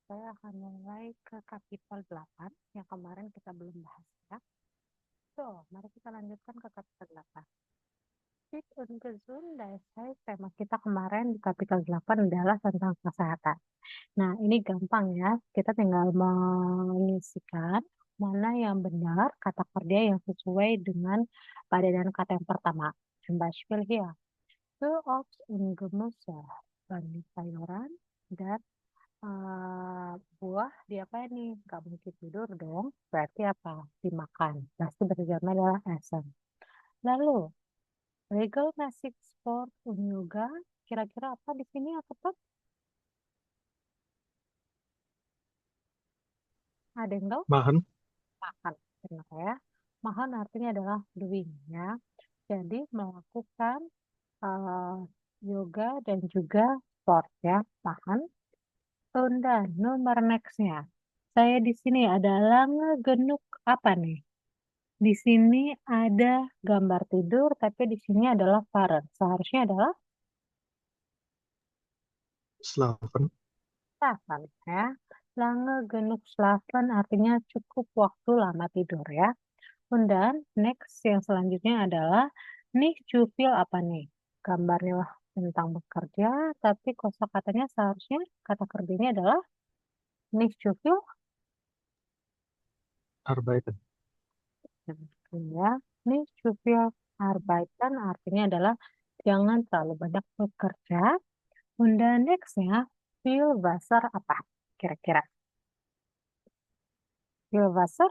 Saya akan mulai ke kapital 8 yang kemarin kita belum bahas ya. So, mari kita lanjutkan ke kapital 8. Fit und gesund, tema kita kemarin di kapital 8 adalah tentang kesehatan. Nah, ini gampang ya. Kita tinggal mengisikan mana yang benar kata kerja yang sesuai dengan padanan kata yang pertama. Zum Beispiel hier. Obst und Gemüse, sayuran dan buah diapain nih? Nggak mungkin tidur dong. Berarti apa? Dimakan. Pasti berjalan adalah essen. Lalu, regelmäßig Sport und Yoga. Kira-kira apa di sini ya tepat? Ada yang tahu? Bahan Makan. Benar ya. Makan artinya adalah doing ya. Jadi melakukan eh, yoga dan juga sport ya. Makan. Dan nomor nextnya. Saya di sini adalah ngegenuk apa nih? Di sini ada gambar tidur, tapi di sini adalah parent. Seharusnya adalah Slaven, slapen ya. Lange genug slapen artinya cukup waktu lama tidur ya. Dan next yang selanjutnya adalah nih cupil apa nih? Gambarnya lah tentang bekerja, tapi kosakatanya seharusnya kata kerjanya adalah nih cupil arbeiten. ya. Nih cupil arbeiten artinya adalah jangan terlalu banyak bekerja. Dan nextnya, feel Wasser apa? Kira-kira. Feel Wasser,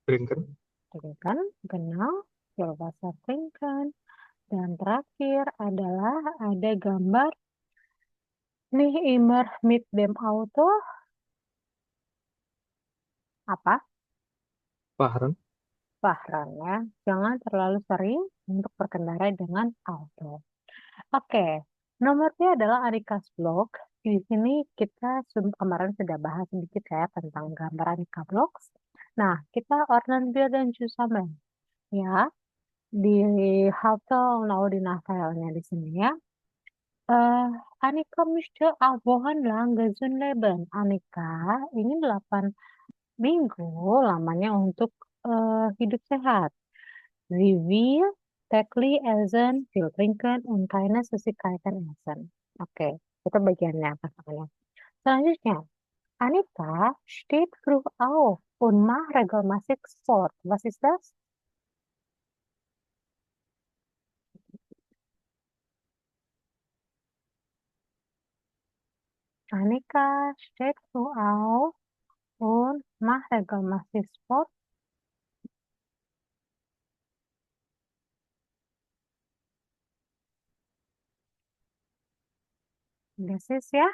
Trinken, kan? Genau. Feel Wasser trinken. Dan terakhir adalah ada gambar nih immer mit dem Auto. Apa? fahren, Fahren ya. Jangan terlalu sering untuk berkendara dengan auto. Oke, nomornya adalah Anika's blog. Di sini kita kemarin sudah bahas sedikit ya tentang gambar Annika Blogs. Nah, kita ordnen wir dan zusammen. Ya, di halte Naudina filenya di sini ya. Eh, Annika möchte auch wochenlang gesund leben. Annika ingin 8 minggu lamanya untuk hidup sehat. Sie will täglich essen, viel trinken und keine Süßigkeiten essen. Oke, itu bagiannya pasangannya. Selanjutnya, Annika steht früh auf und macht regelmäßig Sport. Was ist das? Annika steht früh auf und macht regelmäßig Sport. Das ist ya.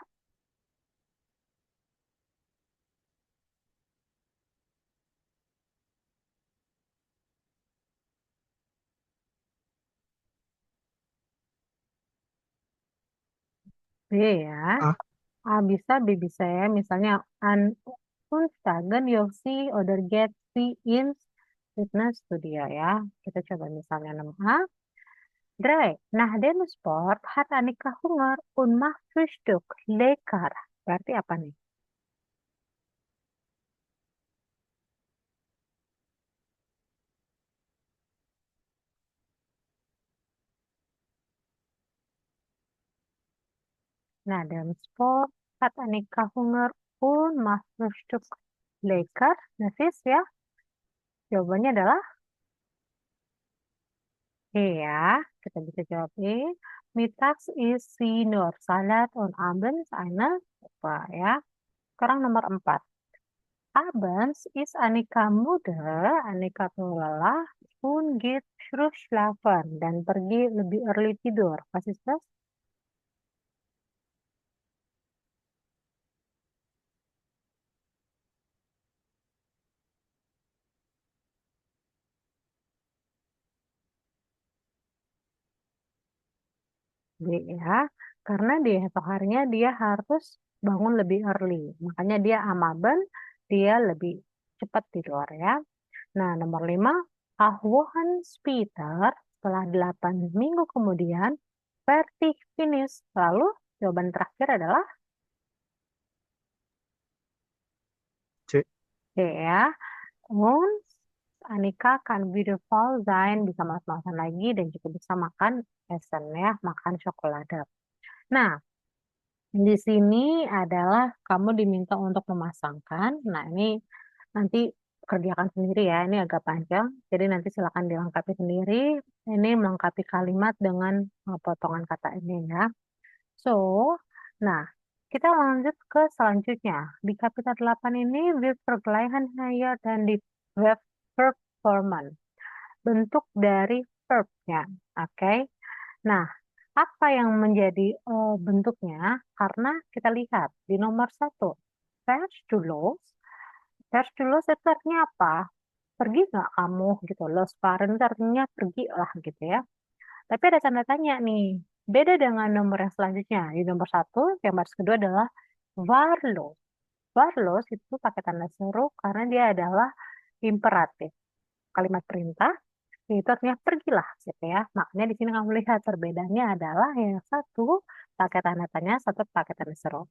B ya. A, A bisa, B bisa ya. Misalnya, an Unstagen Yosi oder get see in fitness studio ya. Kita coba misalnya 6A. 3. Nach dem Sport hat Annika Hunger und macht Frühstück. Lecker. Berarti apa nih? Nach dem Sport hat Annika Hunger und macht Frühstück. Lecker. Nafis ya. Jawabannya adalah E ya. Kita bisa jawab E. Mittags ist sie nur Salat und abends eine Suppe ya. Sekarang nomor 4. Abends ist Annika müde, Annika tuh lelah, und geht früh schlafen dan pergi lebih early tidur. Was ist das? D ya, karena di esok harinya dia harus bangun lebih early. Makanya dia amaben, dia lebih cepat tidur ya. Nah, nomor 5, Ahwohan Peter setelah 8 minggu kemudian, Vertig finish. Lalu jawaban terakhir adalah D ya. Uns, Anika kan beautiful sein, bisa masak-masakan lagi dan juga bisa makan Essen ya, makan coklat. Nah, di sini adalah kamu diminta untuk memasangkan. Nah, ini nanti kerjakan sendiri ya. Ini agak panjang, jadi nanti silakan dilengkapi sendiri. Ini melengkapi kalimat dengan potongan kata ini ya. So, nah, kita lanjut ke selanjutnya. Di kapital 8 ini, verb vergleichen higher dan di verb performance. Bentuk dari verbnya. Oke. Nah, apa yang menjadi bentuknya? Karena kita lihat di nomor satu, Fetch to los. Fetch to los itu artinya apa? Pergi nggak kamu gitu. Los fahren itu artinya pergi lah gitu ya. Tapi ada tanda tanya nih. Beda dengan nomor yang selanjutnya. Di nomor satu, yang baris kedua adalah warlos. Warlos itu pakai tanda seru karena dia adalah imperatif. Kalimat perintah itu artinya pergilah gitu ya. Makanya di sini kamu lihat perbedaannya adalah yang satu pakai tanda tanya, satu pakai tanda seru.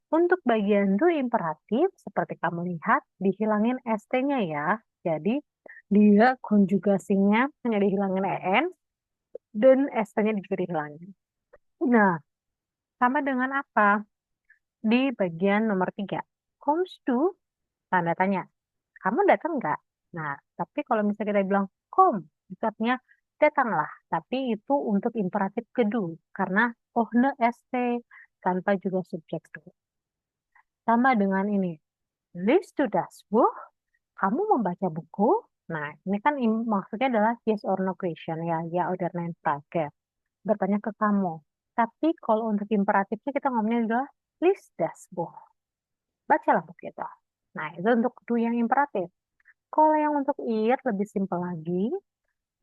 Untuk bagian do imperatif, seperti kamu lihat, dihilangin ST-nya ya. Jadi, dia konjugasinya hanya dihilangin EN, dan ST-nya juga dihilangin. Nah, sama dengan apa? Di bagian nomor 3. Comes to, tanda tanya. Kamu datang nggak? Nah, tapi kalau misalnya kita bilang kom, itu artinya datanglah. Tapi itu untuk imperatif kedua, karena ohne ST, tanpa juga subjek tuh. Sama dengan ini. Liest du das Buch? Kamu membaca buku? Nah, ini kan maksudnya adalah yes or no question ya oder nein Frage. Bertanya ke kamu. Tapi kalau untuk imperatifnya kita ngomongnya adalah liest das Buch. Bacalah buku itu. Nah, itu untuk do yang imperatif. Kalau yang untuk ir lebih simpel lagi.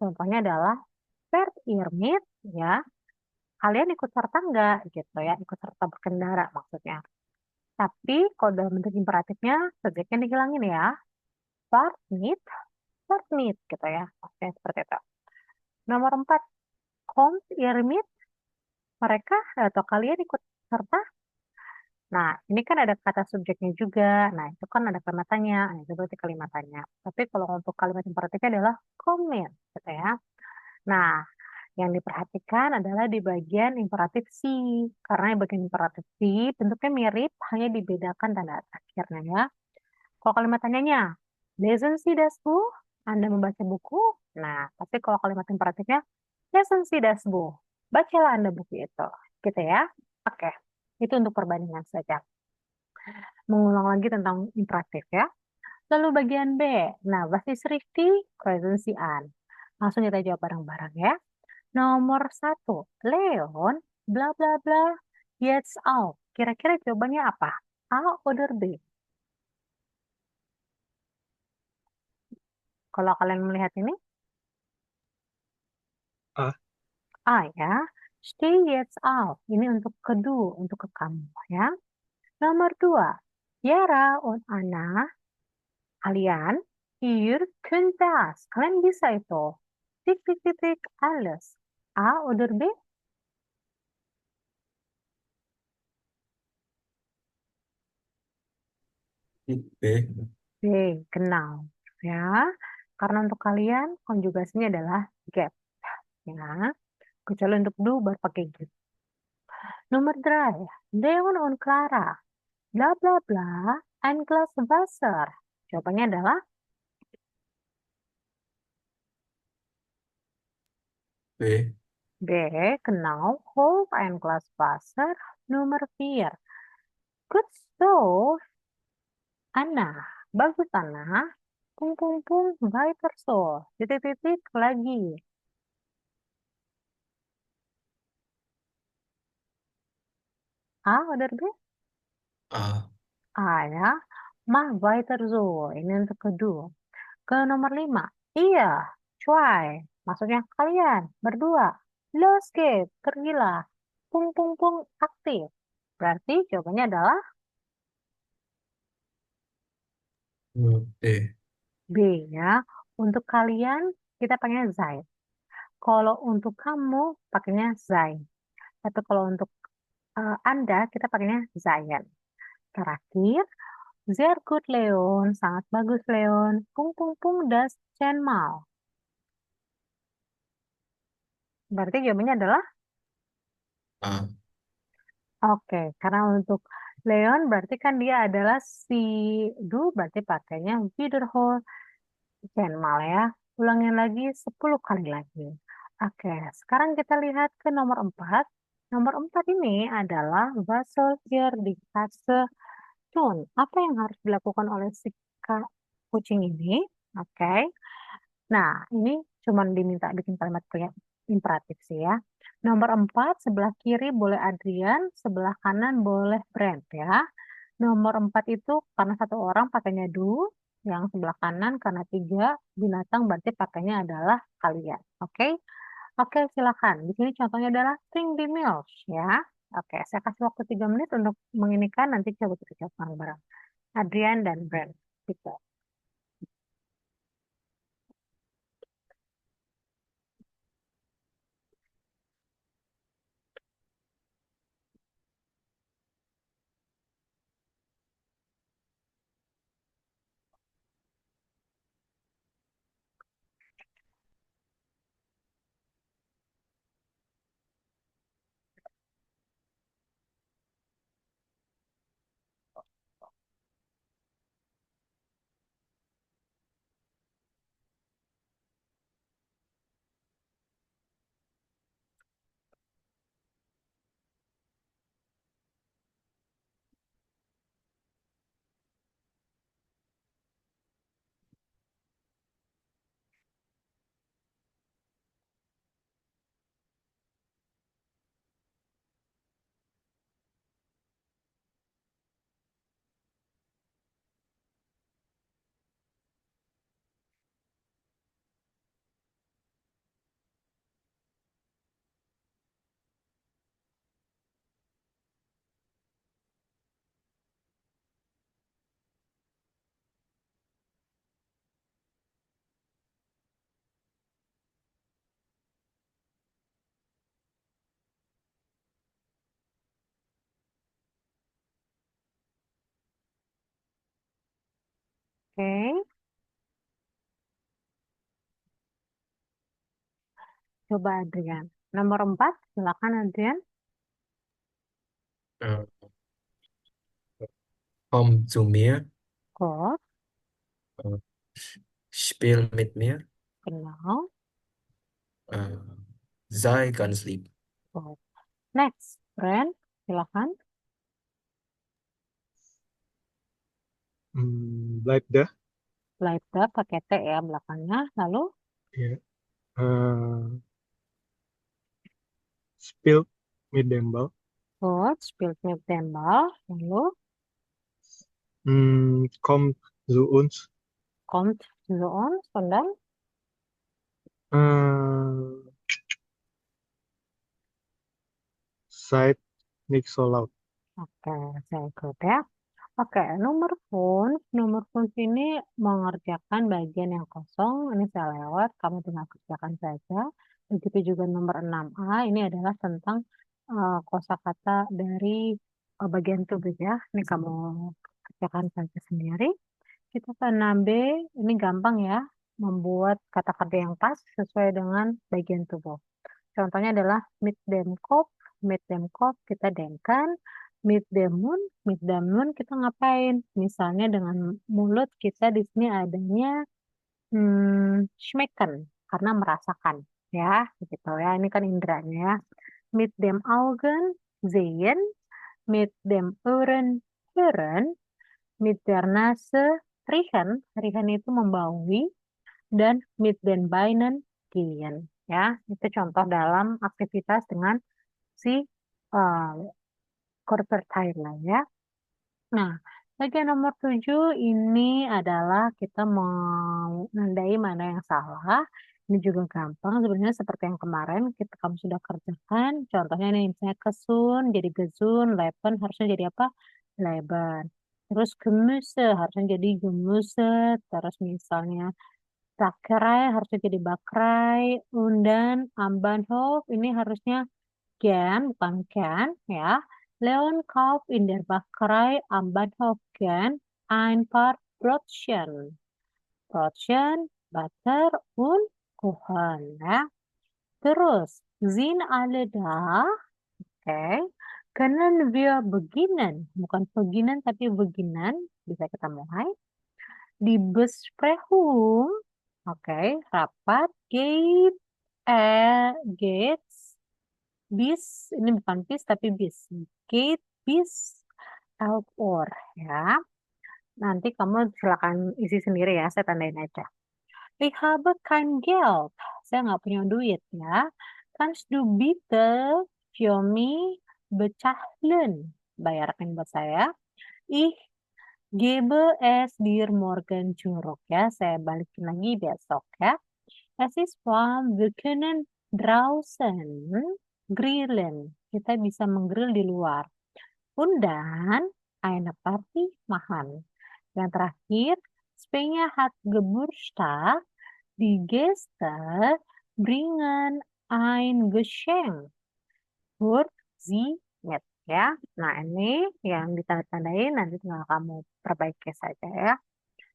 Contohnya adalah fährt ihr mit? Ya, kalian ikut serta enggak gitu ya, ikut serta berkendara maksudnya. Tapi kalau dalam bentuk imperatifnya subjeknya dihilangin ya. Fahrt mit gitu ya. Maksudnya seperti itu. Nomor 4, kommt ihr mit? Mereka atau kalian ikut serta? Nah, ini kan ada kata subjeknya juga. Nah, itu kan ada kalimat tanya. Nah, itu berarti kalimat tanya. Tapi kalau untuk kalimat imperatifnya adalah kommen gitu ya. Nah, yang diperhatikan adalah di bagian imperatif si. Karena di bagian imperatif si bentuknya mirip, hanya dibedakan tanda akhirnya ya. Kalau kalimat tanyanya, lesen Sie das Buch? Anda membaca buku? Nah, tapi kalau kalimat imperatifnya, lesen Sie das Buch? Bacalah Anda buku itu. Gitu ya. Oke, itu untuk perbandingan saja. Mengulang lagi tentang imperatif ya. Lalu bagian B. Nah, was ist richtig? Präsensian. Langsung kita jawab bareng-bareng ya. Nomor satu, Leon, bla bla bla, jetzt auch. Kira-kira jawabannya apa? A oder B? Kalau kalian melihat ini, A. A ya. Steh jetzt auf. Ini untuk kedua, untuk ke kamu ya. Nomor dua, Yara und Anna, kalian, ihr könnt das. Kalian bisa itu. Tik, tik, tik, tik, alles. A oder B? B. B, genau. Ya, karena untuk kalian konjugasinya adalah get. Ya, kecuali untuk do baru pakai get. Nomor 3, Leon und Clara. Bla bla bla, ein Glas Wasser. Jawabannya adalah B. B, genau, hol ein Glas Wasser. Nomor 4, good so, Anna. Bagus Anna. Pung pung pung, weiter so. Titik-titik lagi. A, oder B? A. A ya. Mach weiter so. Ini untuk kedua. Ke nomor 5. Iya, cuai. Maksudnya kalian berdua. Los geht, pergilah. Pung pung pung aktif. Berarti jawabannya adalah D. B ya. Untuk kalian kita pakainya Zai. Kalau untuk kamu pakainya Zai. Tapi kalau untuk Anda kita pakainya Zayan. Terakhir, Sehr gut, Leon. Sangat bagus, Leon. Pung, pung, pung, das zehnmal. Berarti jawabannya adalah A. oke. Karena untuk Leon berarti kan dia adalah si du, berarti pakainya wiederhole zehnmal ya. Ulangin lagi 10 kali lagi. Oke, sekarang kita lihat ke nomor 4. Nomor 4 ini adalah was soll hier die Katze tun? Apa yang harus dilakukan oleh si kucing ini? Oke. Nah, ini cuma diminta bikin kalimat imperatif sih ya. Nomor 4, sebelah kiri boleh Adrian, sebelah kanan boleh Brent ya. Nomor 4 itu karena satu orang pakainya do, yang sebelah kanan karena tiga binatang berarti pakainya adalah kalian. Oke? Oke, silakan. Di sini contohnya adalah Spring the Mills ya. Oke, saya kasih waktu 3 menit untuk menginikan, nanti coba kita jawab bareng-bareng. Adrian dan Brent. Gitu. Oke, coba Adrian. Nomor 4, silakan Adrian. Äh, Komm zu mir, Kok, äh, spiel mit mir, genau. äh, sei ganz lieb. Kok. Next, Brent, silakan. Bleib dah. Lighter pakai T ya belakangnya. Lalu, Ya. Eh, spill mit dem Ball. Kok, spielt mit dem Ball. Lalu, Kommt zu uns. kommt zu uns. Und dann, Äh, seid nicht so laut. oke, saya ikut ya. Oke, nomor pun ini mengerjakan bagian yang kosong. Ini saya lewat, kamu tinggal kerjakan saja. Begitu juga nomor 6A, ini adalah tentang kosakata dari bagian tubuh ya. Ini kamu kerjakan saja sendiri. Kita ke 6B, ini gampang ya, membuat kata kerja yang pas sesuai dengan bagian tubuh. Contohnya adalah meet them cop kita demkan, meet them moon kita ngapain? Misalnya dengan mulut kita di sini adanya schmecken karena merasakan ya, gitu ya. Ini kan indranya ya. Meet them Augen, sehen, meet them Ohren, hören, meet their Nase, riechen, riechen itu membaui, dan meet them Beinen, gehen. Ya, itu contoh dalam aktivitas dengan si uh, quarter Thailand ya. Nah, bagian nomor 7 ini adalah kita menandai mana yang salah. Ini juga gampang sebenarnya seperti yang kemarin kita kamu sudah kerjakan. Contohnya nih misalnya kesun jadi gezun, leben harusnya jadi apa? Leben. Terus gemüse harusnya jadi gemüse. Terus misalnya bakrai harusnya jadi bakrai. Undan, Ambahnhof ini harusnya Gern, bukan can, ya. Leon kauft in der Bäckerei am Bahnhof Gern ein paar Brötchen. Brötchen, Butter und Kuchen. Ya. Terus, sind alle da? Oke. Können wir beginnen? Bukan beginnen, tapi beginnen. Bisa kita mulai. Die Besprechung. Oke, rapat. Gates. Bis, ini bukan bis, tapi bis. Gate bis 11 Uhr. Ya. Nanti kamu silakan isi sendiri ya, saya tandain aja. Ich habe kein Geld. Saya nggak punya duit ya. Kannst du bitte für mich bezahlen? Bayarkan buat saya. Ich gebe es dir morgen zurück ya. Saya balikin lagi besok ya. Es ist warm. Wir können draußen grillen. Kita bisa menggrill di luar. Und dann eine Party machen. Yang terakhir, Svenja hat Geburtstag. Die Gäste bringen ein Geschenk für sie mit. Ya, nah ini yang ditanda-tandain nanti tinggal kamu perbaiki saja ya.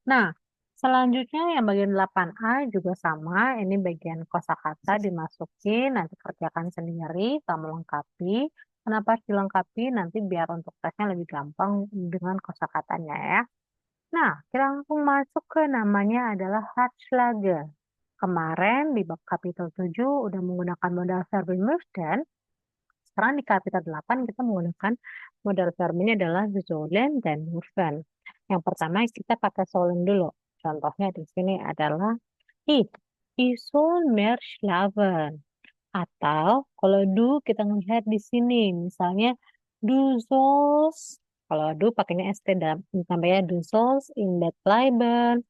Nah, selanjutnya yang bagian 8A juga sama. Ini bagian kosakata dimasukin, nanti kerjakan sendiri, kamu lengkapi. Kenapa harus dilengkapi? Nanti biar untuk tesnya lebih gampang dengan kosakatanya ya. Nah, kita langsung masuk ke namanya adalah Ratschläge. Kemarin di bab kapitel 7 udah menggunakan modal verb dan sekarang di kapitel 8 kita menggunakan modal verbnya adalah sollen dan dürfen. Yang pertama kita pakai sollen dulu. Contohnya di sini adalah ich soll mehr schlafen. Atau kalau du kita melihat di sini misalnya du sollst, kalau du pakainya st dalam tambahnya du sollst in bed bleiben,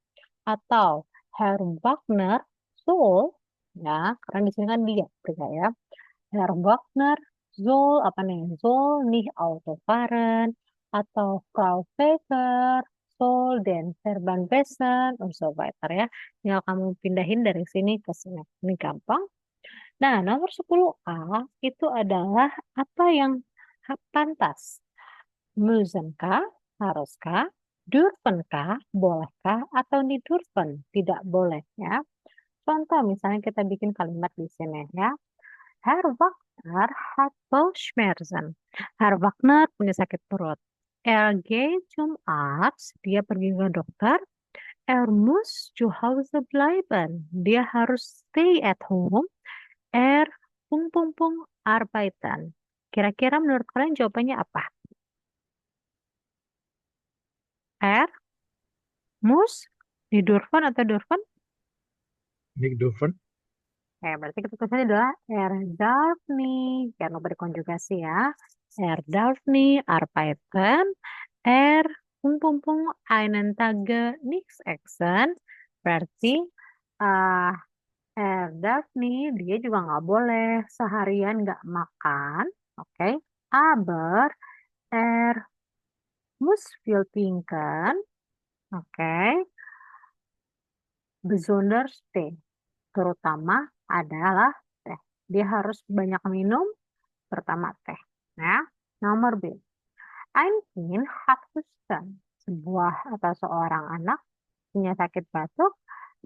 atau Herr Wagner soll, ya karena di sini kan dia pria ya. Herr Wagner soll apa nih? Soll nicht Auto fahren, atau Frau Becker soll den Verban bessen und so weiter ya. Tinggal kamu pindahin dari sini ke sini. Ini gampang. Nah, nomor 10A itu adalah apa yang pantas. Müsenkah, haruskah, dürfenkah, bolehkah, atau nicht dürfen, tidak boleh ya. Contoh misalnya kita bikin kalimat di sini ya. Herr Wagner hat Bauchschmerzen. Herr Wagner punya sakit perut. Er geht zum Arzt, dia pergi ke dokter. Er muss zu Hause bleiben. Dia harus stay at home. Er arbeiten. Kira-kira menurut kalian jawabannya apa? Er, muss, di dürfen atau dürfen? Nick Duffer. Berarti kita tulisannya adalah er darf nicht. Jangan lupa dikonjugasi ya. Er darf nicht arbeiten. Er einen Tage nichts essen. Berarti uh, er darf nicht, dia juga nggak boleh seharian nggak makan. Oke. Aber er muss viel trinken. Oke. Besonders teh. Terutama adalah teh. Dia harus banyak minum, pertama teh. Nah, nomor B. Ein Kind hat Husten. Sebuah atau seorang anak punya sakit batuk,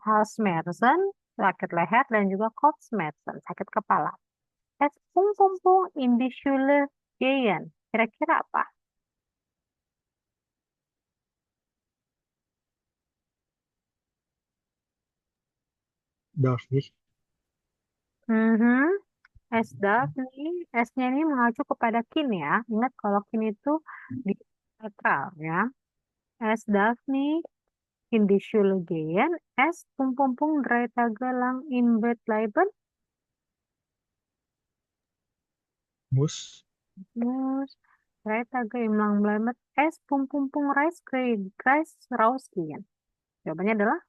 Halsschmerzen, sakit leher, dan juga Kopfschmerzen, sakit kepala. Es in die Schule gehen. Kira-kira apa? Darf nicht. Es darf nih, S-nya ini mengacu kepada kin ya. Ingat kalau kin itu di netral ya. Es darf nicht in die Schule gehen. Es drei Tage lang in Bett bleiben. Muss. Muss drei Tage im lang bleiben. Es rausgehen. Jawabannya adalah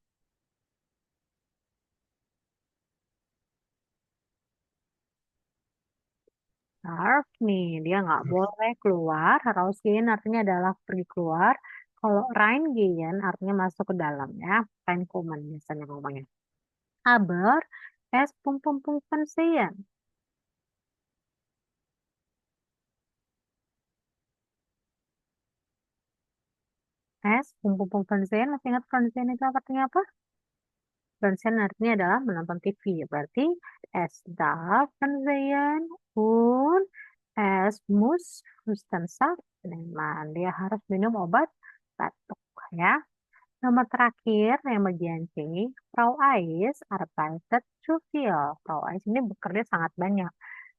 darf nih. Dia nggak boleh keluar. Rausgehen artinya adalah pergi keluar. Kalau reingehen artinya masuk ke dalam ya. Reinkommen biasanya ngomongnya. Aber es versehen. S, pum Fernsehen. Masih ingat Fernsehen itu artinya apa? Fernsehen artinya adalah menonton TV. Berarti es darf Fernsehen und es muss Hustensaft nehmen. Dia harus minum obat batuk ya. Nomor terakhir yang bagian C, Frau Ais arbeitet zu viel. Frau Ais ini bekerja sangat banyak.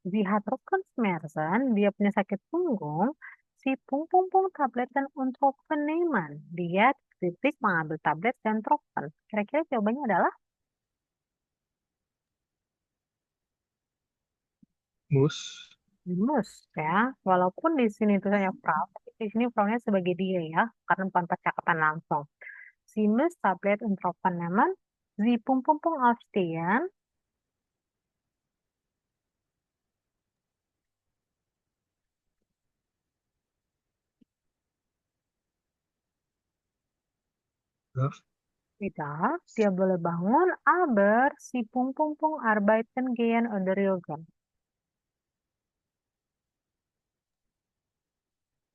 Sie hat Rückenschmerzen, dia punya sakit punggung. Si pung tabletten und Tropfen nehmen. Dia titik mengambil tablet dan Tropfen. Kira-kira jawabannya adalah Muss. mus ya. Walaupun di sini tulisannya Frau, tapi di sini Frau-nya sebagai dia ya, karena bukan percakapan langsung. Si muss tablet und Tropfen nehmen. Sie pung aufstehen. Darf. Tidak, dia boleh bangun, aber si pung arbeiten gehen oder yoga.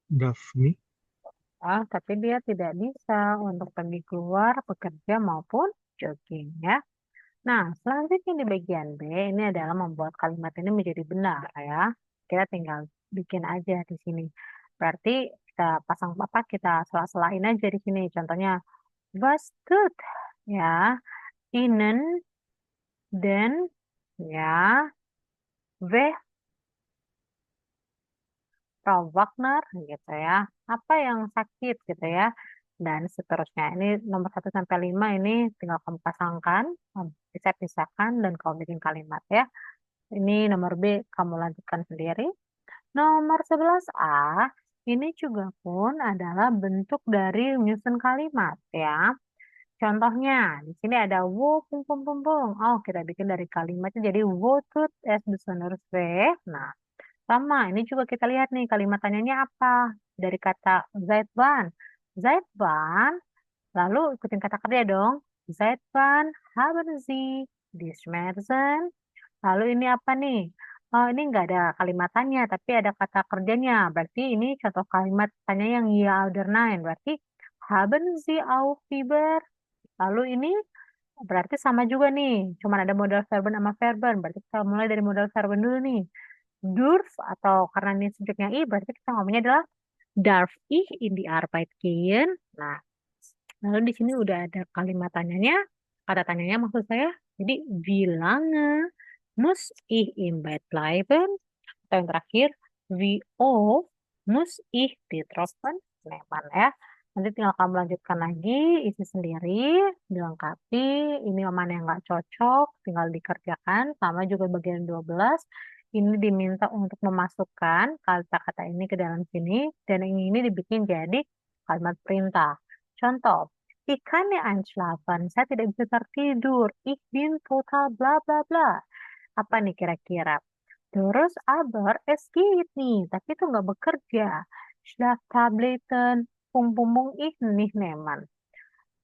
Darf nicht. Tapi dia tidak bisa untuk pergi keluar, bekerja maupun jogging ya. Nah, selanjutnya di bagian B ini adalah membuat kalimat ini menjadi benar ya. Kita tinggal bikin aja di sini. Berarti kita pasang apa? Kita sela-selain aja di sini. Contohnya, was tut ya, ihnen den ya, weh Frau Wagner gitu ya. Apa yang sakit gitu ya. Dan seterusnya. Ini nomor 1 sampai 5 ini tinggal kamu pasangkan, bisa pisahkan dan kamu bikin kalimat ya. Ini nomor B kamu lanjutkan sendiri. Nomor 11A ini juga pun adalah bentuk dari menyusun kalimat ya. Contohnya, di sini ada wo pung. Oh, kita bikin dari kalimatnya jadi wo tut es besonders weh. Nah, sama, ini juga kita lihat nih kalimat tanyanya apa. Dari kata Zeitwan. Zeitwan, lalu ikutin kata kerja dong. Zeitwan haben Sie die Schmerzen. Lalu ini apa nih? Oh, ini nggak ada kalimat tanya, tapi ada kata kerjanya. Berarti ini contoh kalimat tanya yang ya oder nein. Berarti haben Sie auch Fieber? Lalu ini berarti sama juga nih. Cuma ada modal verben sama verben. Berarti kita mulai dari modal verben dulu nih. Darf atau karena ini subjeknya I berarti kita ngomongnya adalah darf ich in die Arbeit gehen. Nah, lalu di sini udah ada kalimat tanyanya, kata tanyanya maksud saya. Jadi wie lange muss ich im Bett bleiben? Atau yang terakhir, wie oft muss ich die Tropfen nehmen ya. Nanti tinggal kamu lanjutkan lagi, isi sendiri, dilengkapi, ini mana yang nggak cocok, tinggal dikerjakan, sama juga bagian 12. Ini diminta untuk memasukkan kata-kata ini ke dalam sini, dan yang ini dibikin jadi kalimat perintah. Contoh, ich kann nicht einschlafen, saya tidak bisa tertidur, ich bin total bla bla bla. Apa nih kira-kira? Terus aber es geht nih, tapi itu nggak bekerja. Schlaftabletten pung ich nicht nehmen.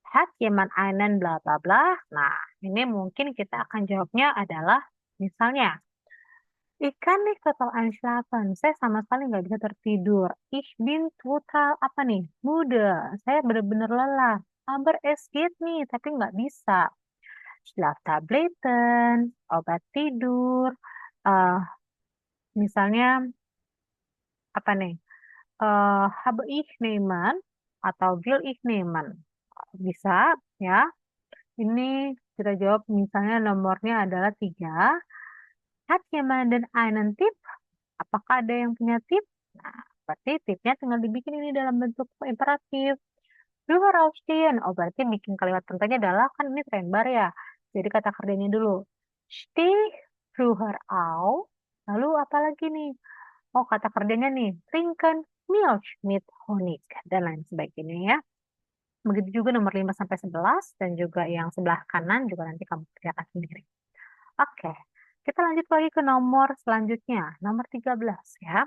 Hat jemand einen bla bla bla. Nah, ini mungkin kita akan jawabnya adalah misalnya, ikan nih total einschlafen. Saya sama sekali nggak bisa tertidur. Ich bin total apa nih? Muda. Saya benar-benar lelah. Aber es geht nih, tapi nggak bisa. Schlaftabletten, obat tidur, eh misalnya apa nih? Habe ich nehmen atau will ich nehmen. Bisa ya. Ini kita jawab misalnya nomornya adalah 3. Hat jemand den einen Tipp? Apakah ada yang punya tip? Nah, berarti tipnya tinggal dibikin ini dalam bentuk imperatif. Früher aufstehen. Oh, berarti bikin kalimat perintahnya adalah, kan ini trend bar ya. Jadi kata kerjanya dulu. Steh früher auf. Lalu apa lagi nih? Oh, kata kerjanya nih. Trinken Milch mit Honig. Dan lain sebagainya ya. Begitu juga nomor 5 sampai 11. Dan juga yang sebelah kanan juga nanti kamu kerjakan sendiri. Oke. Kita lanjut lagi ke nomor selanjutnya. Nomor 13 ya.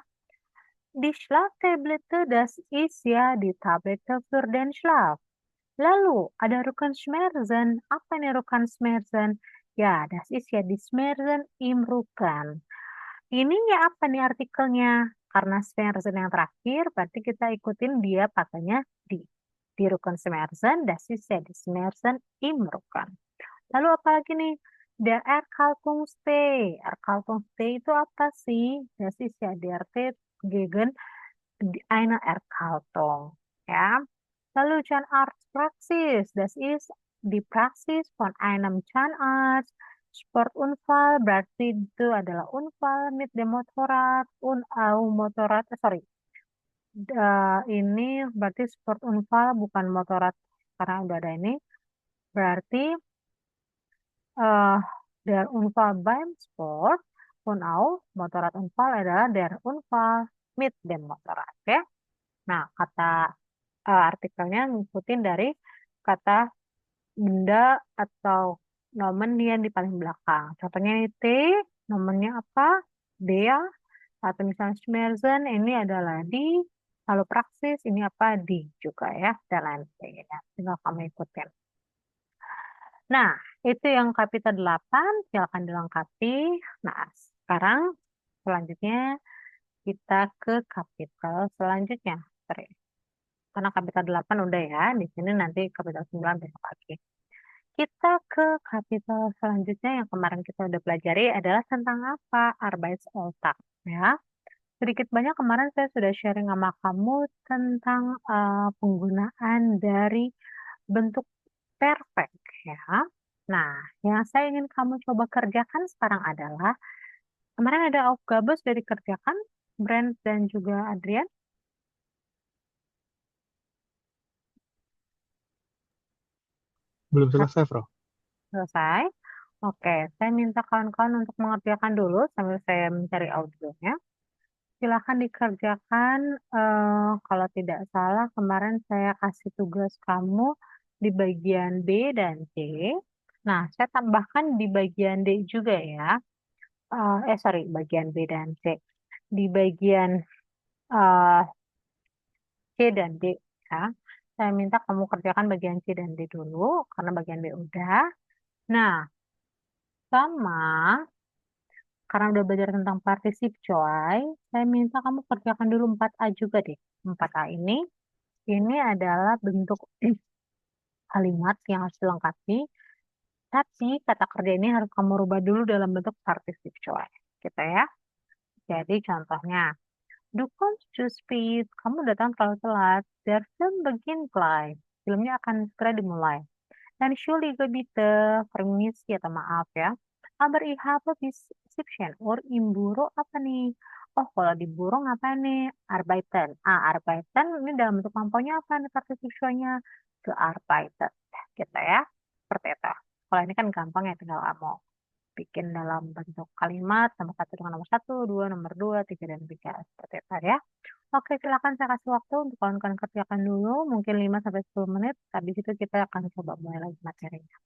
Die Schlaftablette, das ist ja die Tablette für den Schlaf. Lalu, ada Rückenschmerzen. Apa nih Rückenschmerzen? Ya, das ist ja die Schmerzen im Rücken. Ininya apa nih artikelnya? Karena Schmerzen yang terakhir, berarti kita ikutin dia pakainya di. Die Rücken schmerzen, das ist ja die Schmerzen im Rücken. Lalu apa lagi nih? Der Erkältungstee. Erkältungstee itu apa sih? Das ist ja der Tee gegen eine Erkältung. Ya. Lalu Zahnarztpraxis. Das ist die Praxis von einem Zahnarzt. Sportunfall berarti itu adalah unfall mit dem Motorrad. Ini berarti sport unfall bukan motorrad karena udah ada ini. Berarti der Unfall beim Sport und auch Motorradunfall adalah der Unfall mit dem Motorrad. Ya. Nah, kata artikelnya ngikutin dari kata benda atau nomen yang di paling belakang. Contohnya ini T, nomennya apa? Dia, atau misalnya Schmerzen, ini adalah di, lalu praksis, ini apa? Di juga ya, dan lain sebagainya. Tinggal kamu ikutin. Nah, itu yang kapitel 8, silakan dilengkapi. Nah, sekarang selanjutnya kita ke kapitel selanjutnya. Sorry. Karena kapitel 8 udah ya, di sini nanti kapitel 9 besok lagi. Kita ke kapitel selanjutnya yang kemarin kita udah pelajari adalah tentang apa? Arbeitsalltag ya. Sedikit banyak kemarin saya sudah sharing sama kamu tentang penggunaan dari bentuk perfect ya. Nah, yang saya ingin kamu coba kerjakan sekarang adalah kemarin ada Aufgabe sudah dikerjakan, Brand dan juga Adrian. Belum selesai, Bro. Selesai. Oke, saya minta kawan-kawan untuk mengerjakan dulu sambil saya mencari audionya. Silakan dikerjakan. Kalau tidak salah, kemarin saya kasih tugas kamu di bagian B dan C. Nah, saya tambahkan di bagian D juga ya. Sorry, bagian B dan C. Di bagian eh, C dan D ya. Saya minta kamu kerjakan bagian C dan D dulu, karena bagian B udah. Nah, sama karena udah belajar tentang particip coy, saya minta kamu kerjakan dulu 4A juga deh. 4A ini adalah bentuk kalimat yang harus dilengkapi, tapi kata kerja ini harus kamu rubah dulu dalam bentuk particip coy. Gitu ya. Jadi contohnya, du kommst zu spät, kamu datang terlalu telat. Der Film beginnt gleich, filmnya akan segera dimulai. Entschuldige bitte, permisi atau maaf ya. Aber ich habe bis 17 Uhr im Büro apa nih? Oh, kalau di bureau ngapain nih? Arbeiten. Arbeiten ini dalam bentuk lampaunya apa nih partisipinya? Gearbeitet. Gitu ya. Seperti itu. Kalau ini kan gampang ya, tinggal kamu bikin dalam bentuk kalimat nomor satu dengan nomor satu, dua, nomor dua, tiga, dan tiga. Seperti itu ya. Oke, silakan saya kasih waktu untuk kawan-kawan kerjakan dulu, mungkin 5 sampai 10 menit. Habis itu kita akan coba mulai lagi materinya.